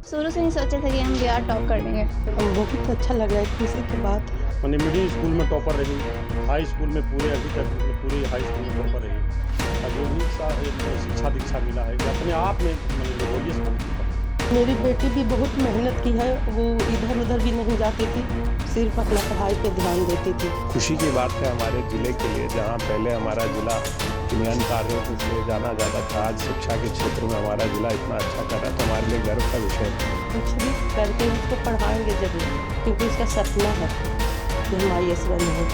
शुरू से ही सोचे थे कि हम बिहार टॉप कर देंगे। बहुत अच्छा लग रहा है, खुशी की बात है। मैंने मिडिल स्कूल में टॉपर रही, हाई स्कूल में पूरे अभी तक मतलब पूरे हाई स्कूल में टॉपर रही और जो भी शिक्षा दीक्षा मिला है ये अपने आप में मतलब लेबोरियस बहुत है। मेरी बेटी भी बहुत मेहनत की है, वो इधर उधर भी नहीं जाती थी, सिर्फ अपना पढ़ाई पे ध्यान देती थी। खुशी की बात है हमारे ज़िले के लिए, जहाँ पहले हमारा ज़िला किन्हीं कार्यों से जाना जाता था, आज शिक्षा के क्षेत्र में हमारा ज़िला इतना अच्छा कर रहा है तो हमारे लिए गर्व का विषय है। कुछ भी करके उसको पढ़ाएंगे जरूर, क्योंकि उसका सपना है कि हम IAS बनेंगे।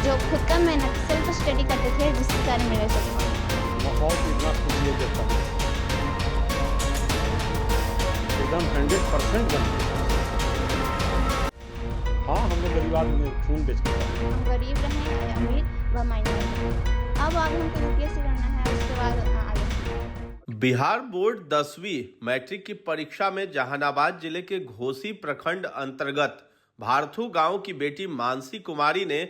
जो खुद का मेहनत सेल्फ स्टडी करते थे जिसके कारण मेरे सपना माहौल इतना खुशी है देता है, एकदम 100% बन गया। हाँ, हमने गरीब आदमी में खून बेच दिया। गरीब रहे या अमीर वह मायने नहीं रखता। अब आगे हमको UPSC करना है, उसके बाद आगे बिहार बोर्ड 10वीं मैट्रिक की परीक्षा में जहानाबाद जिले के घोसी प्रखंड अंतर्गत भारथू गांव की बेटी मानसी कुमारी ने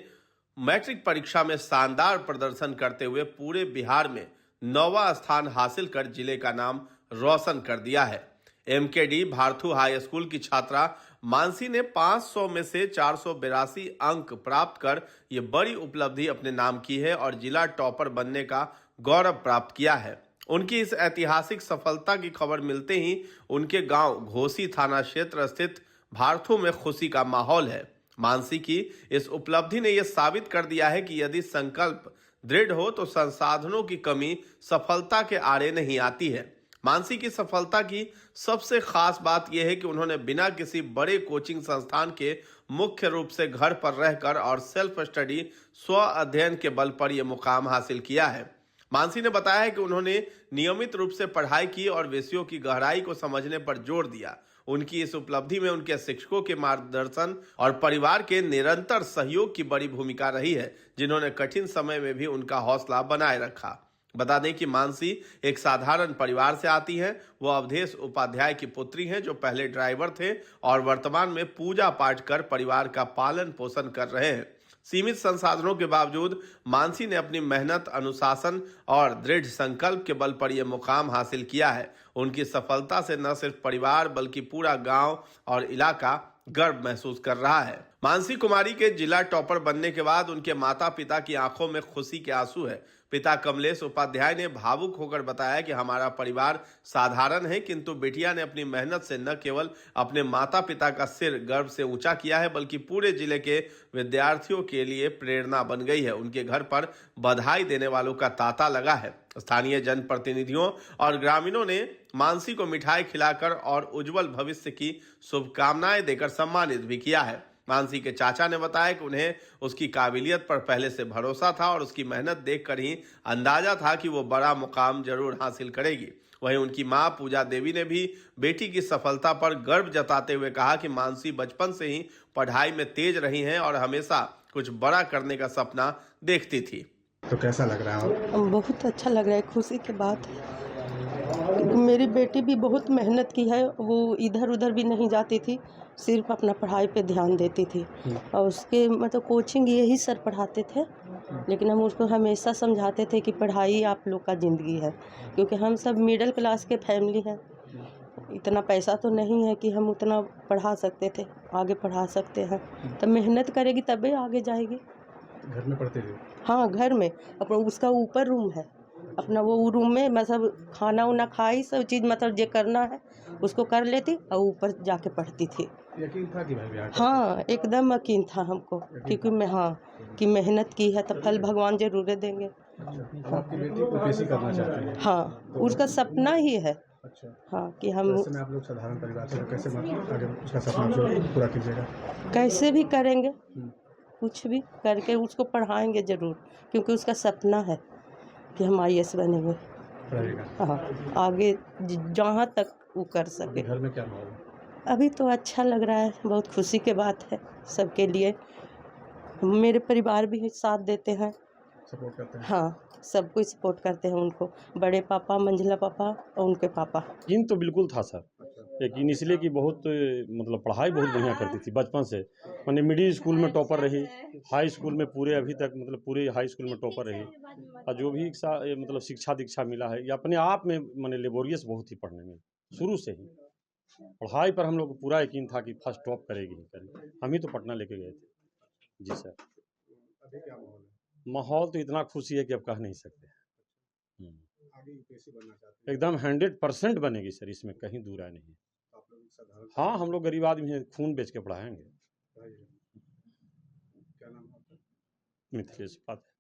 मैट्रिक परीक्षा में शानदार प्रदर्शन करते हुए पूरे बिहार में 9वां स्थान हासिल कर जिले का नाम रोशन कर दिया है। MKD भारथू हाई स्कूल की छात्रा मानसी ने 500 में से 482 अंक प्राप्त कर ये बड़ी उपलब्धि अपने नाम की है और जिला टॉपर बनने का गौरव प्राप्त किया है। उनकी इस ऐतिहासिक सफलता की खबर मिलते ही उनके गांव घोसी थाना क्षेत्र स्थित भारथू में खुशी का माहौल है। मानसी की इस उपलब्धि ने यह साबित कर दिया है कि यदि संकल्प दृढ़ हो तो संसाधनों की कमी सफलता के आड़े नहीं आती है। मानसी की सफलता की सबसे खास बात यह है कि उन्होंने बिना किसी बड़े कोचिंग संस्थान के मुख्य रूप से घर पर रहकर और सेल्फ स्टडी स्व अध्ययन के बल पर यह मुकाम हासिल किया है। मानसी ने बताया है कि उन्होंने नियमित रूप से पढ़ाई की और विषयों की गहराई को समझने पर जोर दिया। उनकी इस उपलब्धि में उनके शिक्षकों के मार्गदर्शन और परिवार के निरंतर सहयोग की बड़ी भूमिका रही है, जिन्होंने कठिन समय में भी उनका हौसला बनाए रखा। बता दें कि मानसी एक साधारण परिवार से आती हैं। वो अवधेश उपाध्याय की पुत्री हैं, जो पहले ड्राइवर थे और वर्तमान में पूजा पाठ कर परिवार का पालन पोषण कर रहे हैं। सीमित संसाधनों के बावजूद मानसी ने अपनी मेहनत, अनुशासन और दृढ़ संकल्प के बल पर यह मुकाम हासिल किया है। उनकी सफलता से न सिर्फ परिवार बल्कि पूरा गांव और इलाका गर्व महसूस कर रहा है। मानसी कुमारी के जिला टॉपर बनने के बाद उनके माता पिता की आंखों में खुशी के आंसू है। पिता कमलेश उपाध्याय ने भावुक होकर बताया कि हमारा परिवार साधारण है, किंतु बिटिया ने अपनी मेहनत से न केवल अपने माता पिता का सिर गर्व से ऊंचा किया है बल्कि पूरे जिले के विद्यार्थियों के लिए प्रेरणा बन गई है। उनके घर पर बधाई देने वालों का तांता लगा है। स्थानीय जनप्रतिनिधियों और ग्रामीणों ने मानसी को मिठाई खिलाकर और उज्जवल भविष्य की शुभकामनाएं देकर सम्मानित भी किया है। मानसी के चाचा ने बताया कि उन्हें उसकी काबिलियत पर पहले से भरोसा था और उसकी मेहनत देखकर ही अंदाजा था कि वो बड़ा मुकाम जरूर हासिल करेगी। वहीं उनकी मां पूजा देवी ने भी बेटी की सफलता पर गर्व जताते हुए कहा कि मानसी बचपन से ही पढ़ाई में तेज रही हैं और हमेशा कुछ बड़ा करने का सपना देखती थी। तो कैसा लग रहा है? बहुत अच्छा लग रहा है, खुशी की बात है। मेरी बेटी भी बहुत मेहनत की है, वो इधर उधर भी नहीं जाती थी, सिर्फ अपना पढ़ाई पे ध्यान देती थी। और उसके मतलब कोचिंग यही सर पढ़ाते थे, लेकिन हम उसको हमेशा समझाते थे कि पढ़ाई आप लोग का ज़िंदगी है, क्योंकि हम सब मिडिल क्लास के फैमिली हैं। इतना पैसा तो नहीं है कि हम उतना पढ़ा सकते थे, आगे पढ़ा सकते हैं। तो मेहनत करेगी तभी आगे जाएगी। घर में पढ़ते थे? हाँ, घर में अपना उसका ऊपर रूम है, अपना वो रूम में मतलब खाना उना खाई, सब चीज़ मतलब जो करना है उसको कर लेती और ऊपर जाके पढ़ती थी। यकीन था कि भाई बिहार टॉप हाँ, एकदम यकीन था हमको, क्योंकि मैं कि मेहनत की है तो फल भगवान जरूर देंगे। अब आपकी बेटी UPSC करना चाहती है? हाँ, उसका सपना ही है। अच्छा। हाँ, कि हम वैसे में आप लोग साधारण परिवार से, तो कैसे आगे उसका सपना जो पूरा कीजिएगा? कैसे भी करेंगे, कुछ भी करके उसको पढ़ाएंगे जरूर, क्योंकि उसका सपना है कि हम IAS बनेंगे। पढ़ाएगा। हाँ, आगे जहाँ तक वो कर सके। घर में क्या माहौल है? अभी तो अच्छा लग रहा है, बहुत खुशी की बात है सबके लिए। मेरे परिवार भी साथ देते हैं, सपोर्ट करते हैं? हाँ, सब कोई सपोर्ट करते हैं उनको, बड़े पापा, मंझला पापा और उनके पापा। यकीन तो बिल्कुल था सर, यकीन इसलिए कि बहुत मतलब पढ़ाई बहुत बढ़िया करती थी बचपन से। मैंने मिडिल स्कूल में टॉपर रही, हाई स्कूल में पूरे अभी तक मतलब पूरे हाई स्कूल में टॉपर रही और जो भी मतलब शिक्षा दीक्षा मिला है ये अपने आप में मैंने लेबोरियस बहुत ही पढ़ने में शुरू से ही। पढ़ाई पर हम लोग को पूरा यकीन था कि फर्स्ट टॉप करेगी ही करेगी। हम ही तो पटना लेके गए थे। जी सर। अभी क्या माहौल है? माहौल तो इतना खुशी है कि अब कह नहीं सकते। आगे यूपीएससी बनना चाहते हैं? एकदम 100% बनेगी सर, इसमें कहीं दूर है नहीं। आप लोग साधारण हाँ, हम लोग गरीब आदमी हैं, खून बेच के पढ़ाएंगे। पढ़ाई है। क्या नाम है आपका? मिथिलेश बात है।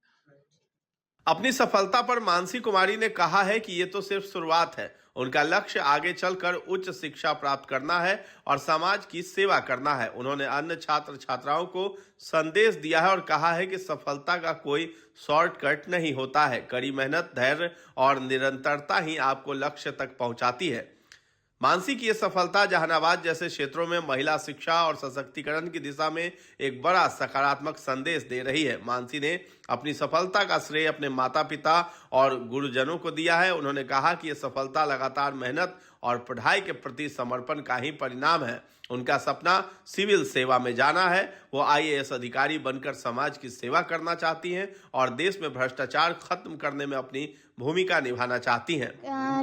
अपनी सफलता पर मानसी कुमारी ने कहा है कि ये तो सिर्फ शुरुआत है। उनका लक्ष्य आगे चलकर उच्च शिक्षा प्राप्त करना है और समाज की सेवा करना है। उन्होंने अन्य छात्र छात्राओं को संदेश दिया है और कहा है कि सफलता का कोई शॉर्टकट नहीं होता है। कड़ी मेहनत, धैर्य और निरंतरता ही आपको लक्ष्य तक पहुंचाती है। मानसी की यह सफलता जहानाबाद जैसे क्षेत्रों में महिला शिक्षा और सशक्तिकरण की दिशा में एक बड़ा सकारात्मक संदेश दे रही है। मानसी ने अपनी सफलता का श्रेय अपने माता पिता और गुरुजनों को दिया है। उन्होंने कहा कि यह सफलता लगातार मेहनत और पढ़ाई के प्रति समर्पण का ही परिणाम है। उनका सपना सिविल सेवा में जाना है। वो IAS अधिकारी बनकर समाज की सेवा करना चाहती हैं और देश में भ्रष्टाचार खत्म करने में अपनी भूमिका निभाना चाहती हैं।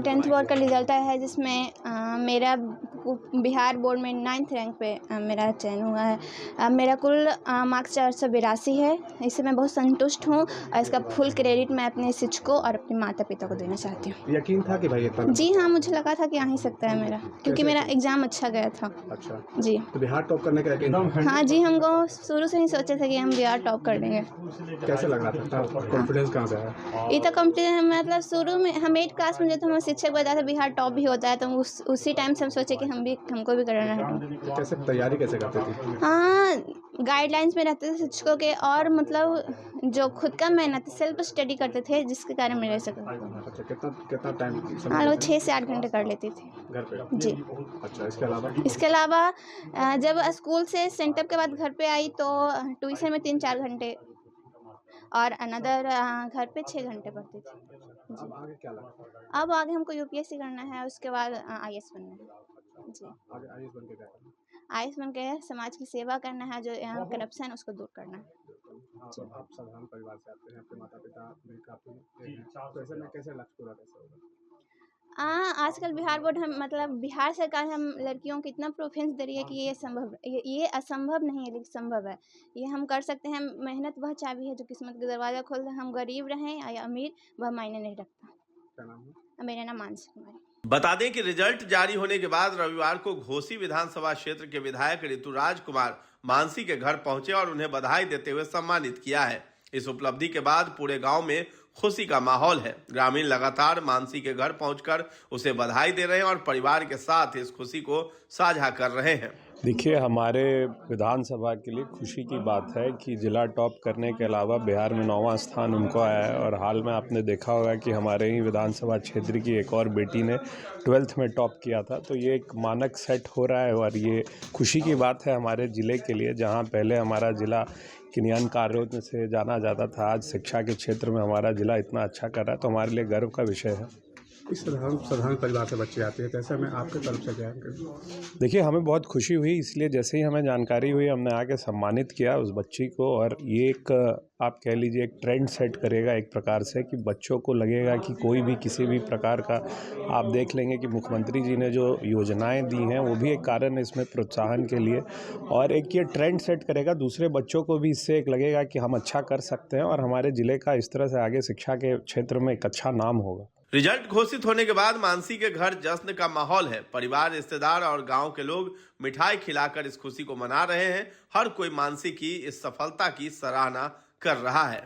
10th बोर्ड का रिजल्ट आया है, जिसमें मेरा बिहार बोर्ड में 9th रैंक पे मेरा चयन हुआ है। मेरा कुल मार्क्स 482 है। इससे मैं बहुत संतुष्ट हूँ और इसका फुल क्रेडिट मैं अपने शिक्षकों और अपने माता पिता को देना चाहती हूँ। यकीन था कि भाई इतना? जी हाँ, मुझे लगा था कि आ ही सकता है मेरा, क्योंकि मेरा एग्ज़ाम अच्छा गया था। अच्छा जी तो बिहार टॉप करने का यकीन था? हाँ जी, हमको शुरू से ही सोचे थे कि हम बिहार टॉप कर लेंगे। कैसे लग रहा था? कॉन्फिडेंस कहाँ से आया? ये तो कॉम्पिटिशन मतलब शुरू में हम 8th क्लास में, जब हमें शिक्षक बताया था बिहार टॉप भी होता है, तो उसी टाइम से हम सोचे कि हमको भी करना है। तो कैसे तैयारी कैसे करते थे? हाँ, गाइडलाइंस में रहते थे शिक्षकों के, और मतलब जो खुद का मेहनत सेल्फ स्टडी करते थे, जिसके कारण मैं रह सकता। अच्छा, कितना टाइम? हाँ, लोग 6 से 8 घंटे कर लेती थी घर पे? जी। अच्छा, इसके अलावा जब स्कूल से सेंटअप के बाद घर पे आई तो ट्यूशन में 3-4 घंटे और अनदर घर पे 6 घंटे पढ़ती थी। अब आगे क्या लगा? अब आगे हमको UPSC करना है, उसके बाद IAS बनना है जी। आगे IAS बन के क्या करना? IAS बन के समाज की सेवा करना है, जो यहाँ करप्शन है उसको दूर करना है। तो आप साधारण परिवार से आते हैं, आपके माता पिता भी काफी, तो ऐसे में कैसे लक्ष्य पूरा कैसे होगा? आजकल बिहार बोर्ड हम मतलब बिहार सरकार हम लड़कियों को इतना प्रेफरेंस दे रही है कि ये असंभव नहीं है, लेकिन संभव है। ये हम कर सकते हैं। मेहनत वह चाबी है जो किस्मत का दरवाज़ा खोल दे। हम गरीब रहें या अमीर, वह मायने नहीं रखता। क्या नाम है? मेरा नाम मानसी कुमारी। बता दें कि रिजल्ट जारी होने के बाद रविवार को घोसी विधानसभा क्षेत्र के विधायक ऋतुराज कुमार मानसी के घर पहुंचे और उन्हें बधाई देते हुए सम्मानित किया है। इस उपलब्धि के बाद पूरे गांव में खुशी का माहौल है। ग्रामीण लगातार मानसी के घर पहुंचकर उसे बधाई दे रहे हैं और परिवार के साथ इस खुशी को साझा कर रहे हैं। देखिए, हमारे विधानसभा के लिए खुशी की बात है कि जिला टॉप करने के अलावा बिहार में 9वां स्थान उनको आया है। और हाल में आपने देखा होगा कि हमारे ही विधानसभा क्षेत्र की एक और बेटी ने 12th में टॉप किया था। तो ये एक मानक सेट हो रहा है और ये खुशी की बात है हमारे ज़िले के लिए, जहाँ पहले हमारा ज़िला किन्यान कार्यों से जाना जाता था। आज शिक्षा के क्षेत्र में हमारा ज़िला इतना अच्छा कर रहा है, तो हमारे लिए गर्व का विषय है। इस साधारण परिवार से बच्चे आते हैं, कैसे हमें आपके तरफ से क्या? देखिए, हमें बहुत खुशी हुई, इसलिए जैसे ही हमें जानकारी हुई हमने आके सम्मानित किया उस बच्ची को। और ये एक आप कह लीजिए एक ट्रेंड सेट करेगा एक प्रकार से, कि बच्चों को लगेगा कि कोई भी किसी भी प्रकार का, आप देख लेंगे कि मुख्यमंत्री जी ने जो योजनाएं दी हैं वो भी एक कारण है इसमें प्रोत्साहन के लिए। और एक ये ट्रेंड सेट करेगा, दूसरे बच्चों को भी इससे एक लगेगा कि हम अच्छा कर सकते हैं और हमारे ज़िले का इस तरह से आगे शिक्षा के क्षेत्र में एक अच्छा नाम होगा। रिजल्ट घोषित होने के बाद मानसी के घर जश्न का माहौल है। परिवार, रिश्तेदार और गांव के लोग मिठाई खिलाकर इस खुशी को मना रहे हैं। हर कोई मानसी की इस सफलता की सराहना कर रहा है।